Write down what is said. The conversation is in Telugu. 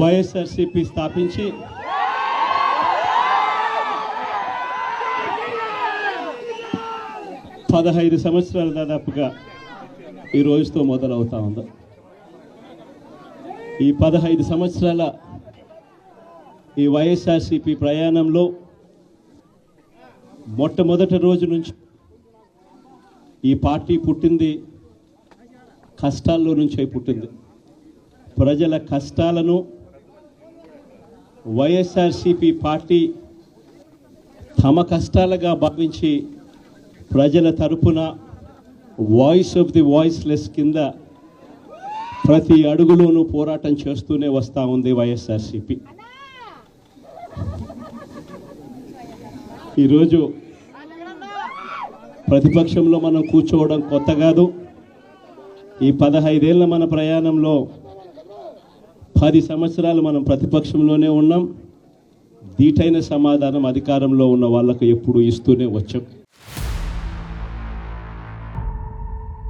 వైఎస్ఆర్సీపీ స్థాపించి 15 సంవత్సరాలు దాదాపుగా ఈ రోజుతో మొదలవుతా ఉంది. ఈ 15 సంవత్సరాల ఈ వైఎస్ఆర్సీపీ ప్రయాణంలో మొట్టమొదటి రోజు నుంచి ఈ పార్టీ పుట్టింది కష్టాల్లో నుంచే పుట్టింది. ప్రజల కష్టాలను వైఎస్ఆర్సీపీ పార్టీ తమ కష్టాలుగా భావించి ప్రజల తరపున వాయిస్ ఆఫ్ ది వాయిస్లెస్ కింద ప్రతి అడుగులోనూ పోరాటం చేస్తూనే వస్తూ ఉంది వైఎస్ఆర్సీపీ. ఈరోజు ప్రతిపక్షంలో మనం కూర్చోవడం కొత్త కాదు. ఈ 15 ఏళ్ల మన ప్రయాణంలో 10 సంవత్సరాలు మనం ప్రతిపక్షంలోనే ఉన్నాం. దీటైన సమాధానం అధికారంలో ఉన్న వాళ్ళకు ఎప్పుడు ఇస్తూనే వచ్చాం.